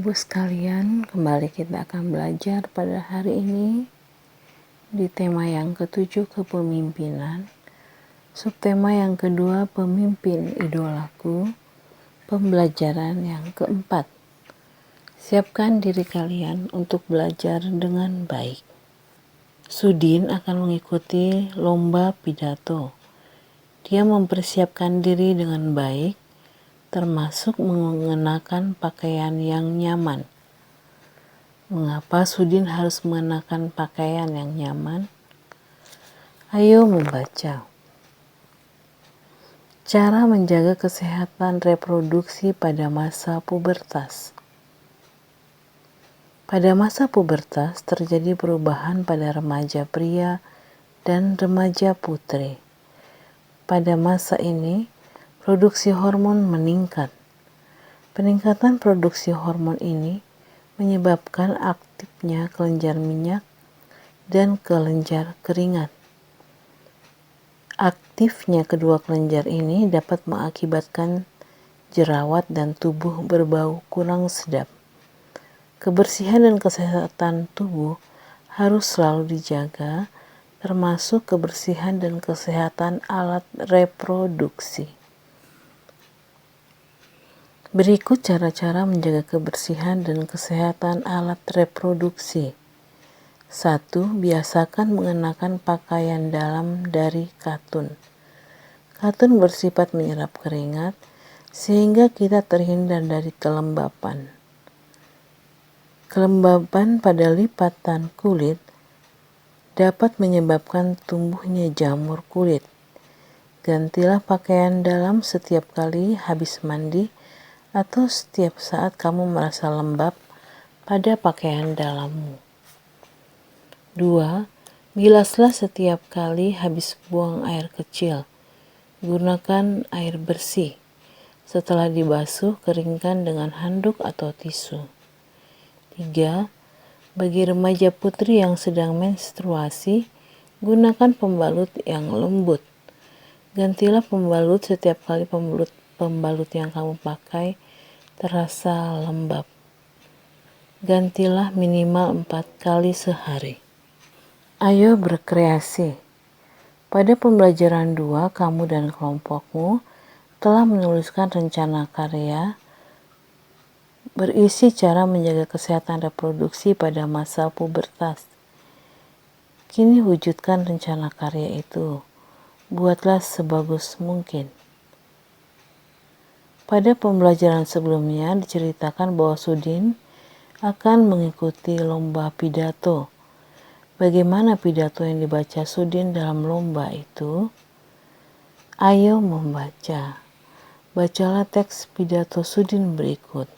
Ibu sekalian, kembali kita akan belajar pada hari ini di tema yang ketujuh, kepemimpinan. Subtema yang kedua, pemimpin idolaku. Pembelajaran yang keempat, siapkan diri kalian untuk belajar dengan baik. Sudin akan mengikuti lomba pidato. Dia mempersiapkan diri dengan baik, termasuk mengenakan pakaian yang nyaman. Mengapa Sudin harus mengenakan pakaian yang nyaman? Ayo membaca. Cara menjaga kesehatan reproduksi pada masa pubertas. Pada masa pubertas terjadi perubahan pada remaja pria dan remaja putri. Pada masa ini, produksi hormon meningkat. Peningkatan produksi hormon ini menyebabkan aktifnya kelenjar minyak dan kelenjar keringat. Aktifnya kedua kelenjar ini dapat mengakibatkan jerawat dan tubuh berbau kurang sedap. Kebersihan dan kesehatan tubuh harus selalu dijaga, termasuk kebersihan dan kesehatan alat reproduksi. Berikut cara-cara menjaga kebersihan dan kesehatan alat reproduksi. 1. Biasakan mengenakan pakaian dalam dari katun. Katun bersifat menyerap keringat sehingga kita terhindar dari kelembapan. Kelembapan pada lipatan kulit dapat menyebabkan tumbuhnya jamur kulit. Gantilah pakaian dalam setiap kali habis mandi atau setiap saat kamu merasa lembab pada pakaian dalammu. 2. Bilaslah setiap kali habis buang air kecil. Gunakan air bersih. Setelah dibasuh, keringkan dengan handuk atau tisu. 3. Bagi remaja putri yang sedang menstruasi, gunakan pembalut yang lembut. Gantilah pembalut setiap kali pembalut yang kamu pakai terasa lembab. Gantilah minimal 4 kali sehari. Ayo berkreasi. Pada pembelajaran 2, kamu dan kelompokmu telah menuliskan rencana karya berisi cara menjaga kesehatan reproduksi pada masa pubertas. Kini wujudkan rencana karya itu. Buatlah sebagus mungkin. Pada pembelajaran sebelumnya diceritakan bahwa Sudin akan mengikuti lomba pidato. Bagaimana pidato yang dibaca Sudin dalam lomba itu? Ayo membaca. Bacalah teks pidato Sudin berikut.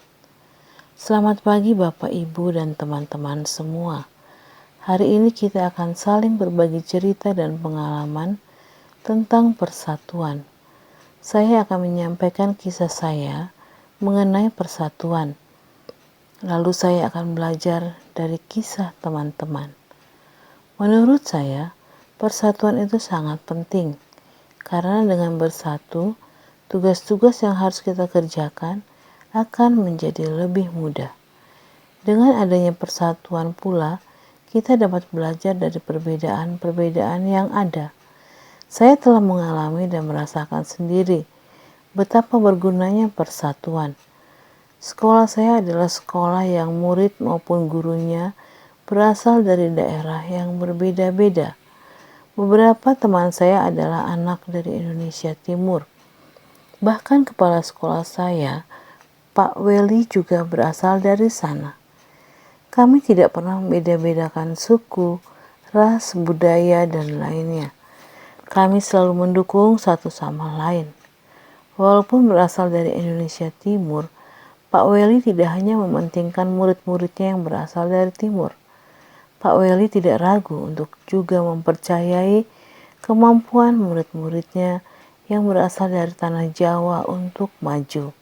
Selamat pagi Bapak, Ibu, dan teman-teman semua. Hari ini kita akan saling berbagi cerita dan pengalaman tentang persatuan. Saya akan menyampaikan kisah saya mengenai persatuan. Lalu saya akan belajar dari kisah teman-teman. Menurut saya, persatuan itu sangat penting. Karena dengan bersatu, tugas-tugas yang harus kita kerjakan akan menjadi lebih mudah. Dengan adanya persatuan pula, kita dapat belajar dari perbedaan-perbedaan yang ada. Saya telah mengalami dan merasakan sendiri betapa bergunanya persatuan. Sekolah saya adalah sekolah yang murid maupun gurunya berasal dari daerah yang berbeda-beda. Beberapa teman saya adalah anak dari Indonesia Timur. Bahkan kepala sekolah saya, Pak Weli, juga berasal dari sana. Kami tidak pernah membeda-bedakan suku, ras, budaya, dan lainnya. Kami selalu mendukung satu sama lain. Walaupun berasal dari Indonesia Timur, Pak Weli tidak hanya mementingkan murid-muridnya yang berasal dari Timur. Pak Weli tidak ragu untuk juga mempercayai kemampuan murid-muridnya yang berasal dari tanah Jawa untuk maju.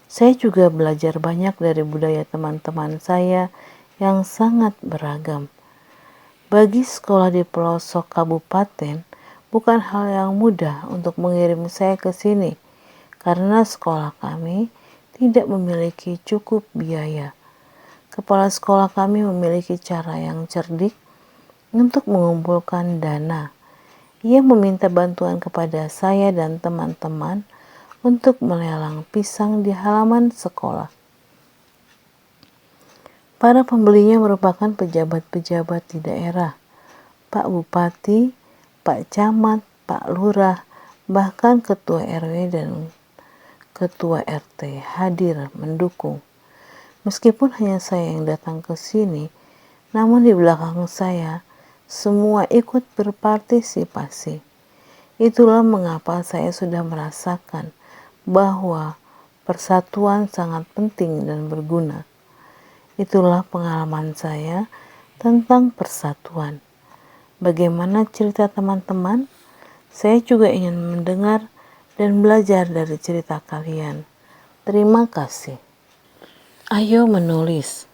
Saya juga belajar banyak dari budaya teman-teman saya yang sangat beragam. Bagi sekolah di pelosok kabupaten, bukan hal yang mudah untuk mengirim saya ke sini, karena sekolah kami tidak memiliki cukup biaya. Kepala sekolah kami memiliki cara yang cerdik untuk mengumpulkan dana. Ia meminta bantuan kepada saya dan teman-teman untuk melelang pisang di halaman sekolah. Para pembelinya merupakan pejabat-pejabat di daerah, Pak Bupati, Pak Camat, Pak Lurah, bahkan Ketua RW dan Ketua RT hadir mendukung. Meskipun hanya saya yang datang ke sini, namun di belakang saya, semua ikut berpartisipasi. Itulah mengapa saya sudah merasakan bahwa persatuan sangat penting dan berguna. Itulah pengalaman saya tentang persatuan. Bagaimana cerita teman-teman? Saya juga ingin mendengar dan belajar dari cerita kalian. Terima kasih. Ayo menulis.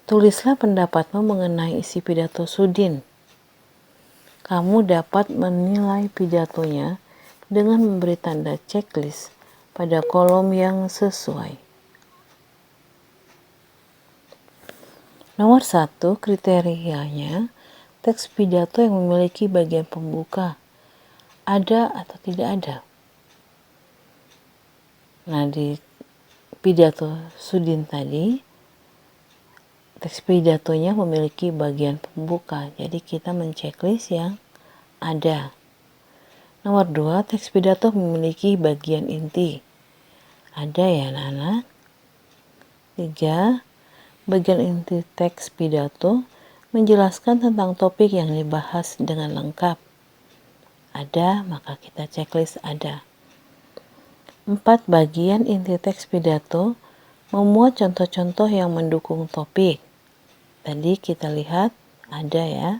Tulislah pendapatmu mengenai isi pidato Sudin. Kamu dapat menilai pidatonya dengan memberi tanda checklist pada kolom yang sesuai. Nomor 1, kriterianya teks pidato yang memiliki bagian pembuka. Ada atau tidak ada? Nah, di pidato Sudin tadi, teks pidatonya memiliki bagian pembuka, jadi kita menceklis yang ada. Nomor 2, teks pidato memiliki bagian inti. Ada ya anak-anak? 3, bagian inti teks pidato menjelaskan tentang topik yang dibahas dengan lengkap. Ada, maka kita checklist ada. 4, bagian inti teks pidato memuat contoh-contoh yang mendukung topik. Tadi kita lihat ada ya.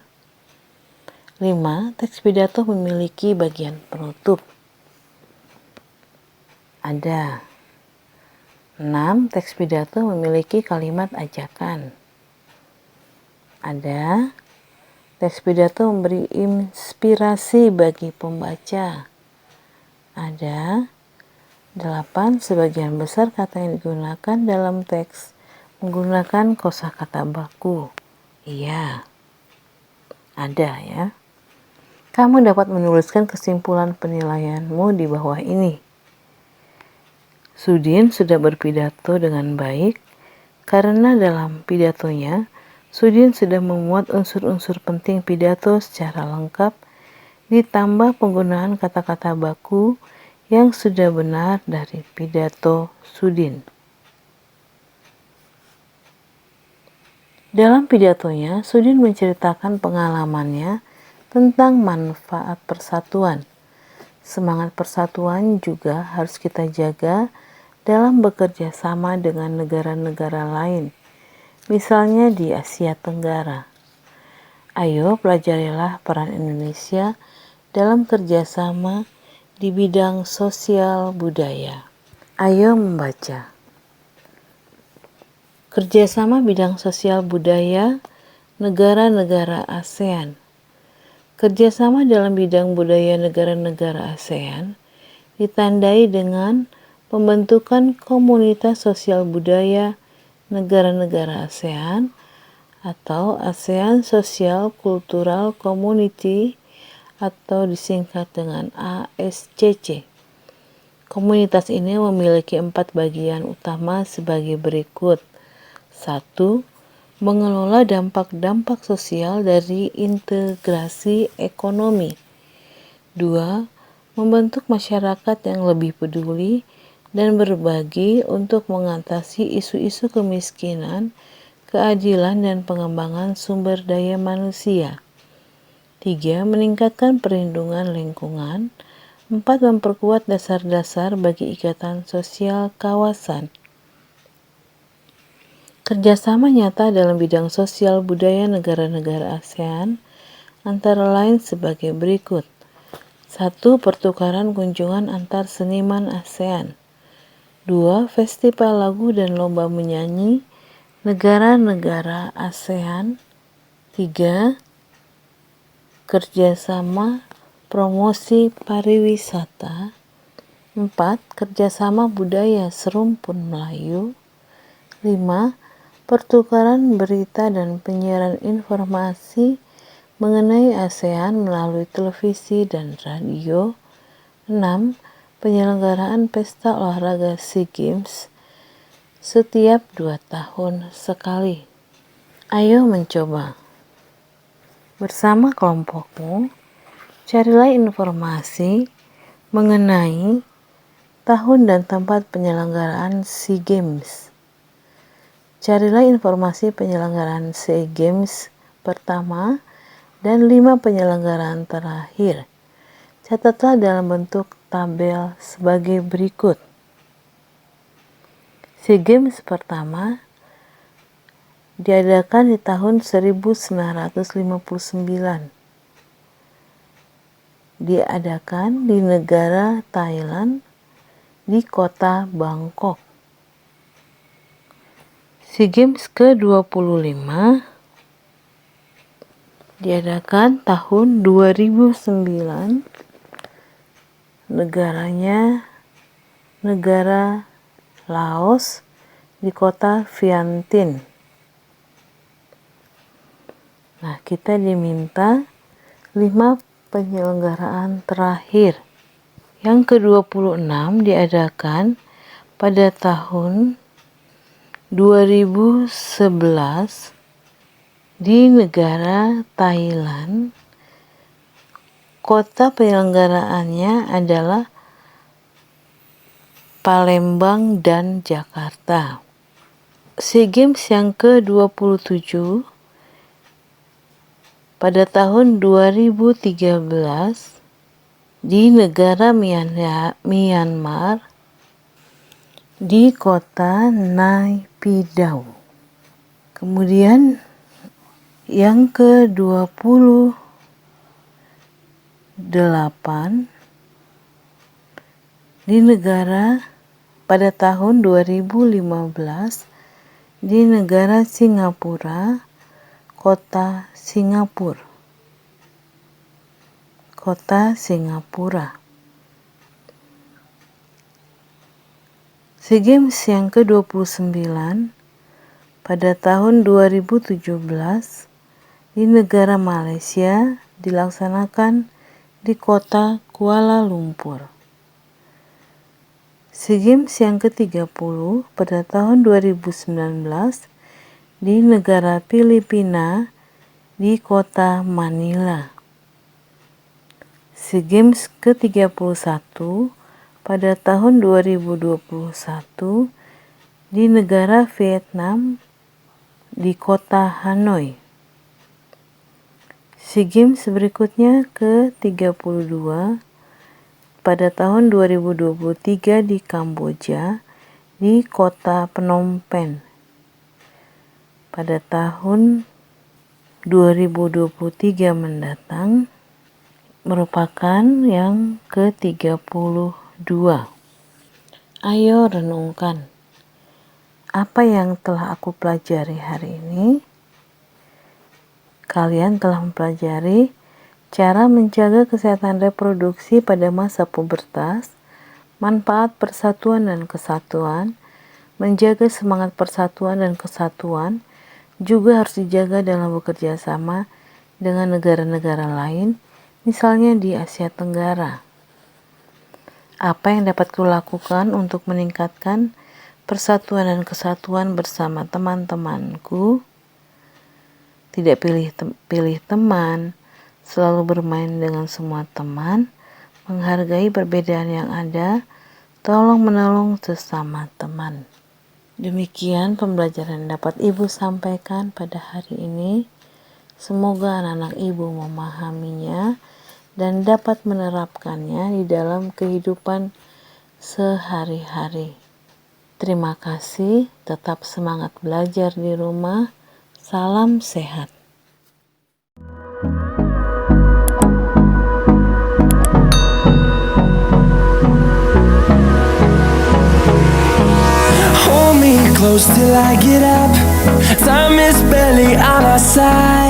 5, teks pidato memiliki bagian penutup. Ada. 6, teks pidato memiliki kalimat ajakan. Ada. Teks pidato memberi inspirasi bagi pembaca. Ada. 8, sebagian besar kata yang digunakan dalam teks menggunakan kosakata baku. Iya, ada ya. Kamu dapat menuliskan kesimpulan penilaianmu di bawah ini. Sudin sudah berpidato dengan baik karena dalam pidatonya, Sudin sudah memuat unsur-unsur penting pidato secara lengkap, ditambah penggunaan kata-kata baku yang sudah benar dari pidato Sudin. Dalam pidatonya, Sudin menceritakan pengalamannya tentang manfaat persatuan. Semangat persatuan juga harus kita jaga dalam bekerja sama dengan negara-negara lain, misalnya di Asia Tenggara. Ayo pelajarilah peran Indonesia dalam kerjasama di bidang sosial budaya. Ayo membaca. Kerjasama bidang sosial budaya negara-negara ASEAN. Kerjasama dalam bidang budaya negara-negara ASEAN ditandai dengan pembentukan komunitas sosial budaya negara-negara ASEAN atau ASEAN Social Cultural Community atau disingkat dengan ASCC. Komunitas ini memiliki 4 bagian utama sebagai berikut. 1. Mengelola dampak-dampak sosial dari integrasi ekonomi. 2. Membentuk masyarakat yang lebih peduli dan berbagi untuk mengatasi isu-isu kemiskinan, keadilan, dan pengembangan sumber daya manusia. 3. Meningkatkan perlindungan lingkungan. 4. Memperkuat dasar-dasar bagi ikatan sosial kawasan. Kerjasama nyata dalam bidang sosial budaya negara-negara ASEAN antara lain sebagai berikut. 1. Pertukaran kunjungan antar seniman ASEAN. 2. Festival lagu dan lomba menyanyi negara-negara ASEAN. 3. Kerjasama promosi pariwisata. 4. Kerjasama budaya serumpun Melayu. 5. Pertukaran berita dan penyiaran informasi mengenai ASEAN melalui televisi dan radio. 6. Penyelenggaraan pesta olahraga SEA Games setiap 2 tahun sekali. Ayo mencoba. Bersama kelompokmu, carilah informasi mengenai tahun dan tempat penyelenggaraan SEA Games. Carilah informasi penyelenggaraan SEA Games pertama dan 5 penyelenggaraan terakhir. Catatlah dalam bentuk tabel sebagai berikut. SEA Games pertama diadakan di tahun 1959. Diadakan di negara Thailand di kota Bangkok. SEA Games ke-25 diadakan tahun 2009. Negaranya negara Laos di kota Vientiane. Nah, kita diminta 5 penyelenggaraan terakhir. Yang ke-26 diadakan pada tahun 2011 di negara Thailand. Kota penyelenggaraannya adalah Palembang dan Jakarta. SEA Games yang ke-27 pada tahun 2013 di negara Myanmar di kota Nay Pyi Taw. Kemudian yang ke-28 di negara pada tahun 2015 di negara Singapura, kota Singapura. SEA Games yang ke-29 pada tahun 2017 di negara Malaysia dilaksanakan di kota Kuala Lumpur. SEA Games yang ke-30 pada tahun 2019 di negara Filipina di kota Manila. SEA Games ke-31 pada tahun 2021 di negara Vietnam di kota Hanoi. SEA Games berikutnya ke-32 pada tahun 2023 di Kamboja di kota Phnom Penh. Pada tahun 2023 mendatang merupakan yang ke-32. Ayo renungkan. Apa yang telah aku pelajari hari ini? Kalian telah mempelajari cara menjaga kesehatan reproduksi pada masa pubertas, manfaat persatuan dan kesatuan, menjaga semangat persatuan dan kesatuan, juga harus dijaga dalam bekerja sama dengan negara-negara lain, misalnya di Asia Tenggara. Apa yang dapat kulakukan untuk meningkatkan persatuan dan kesatuan bersama teman-temanku? Tidak pilih teman, selalu bermain dengan semua teman, menghargai perbedaan yang ada, tolong-menolong sesama teman. Demikian pembelajaran yang dapat Ibu sampaikan pada hari ini. Semoga anak-anak Ibu memahaminya dan dapat menerapkannya di dalam kehidupan sehari-hari. Terima kasih, tetap semangat belajar di rumah. Salam sehat. Hold me close till I get up. Time is barely on our side.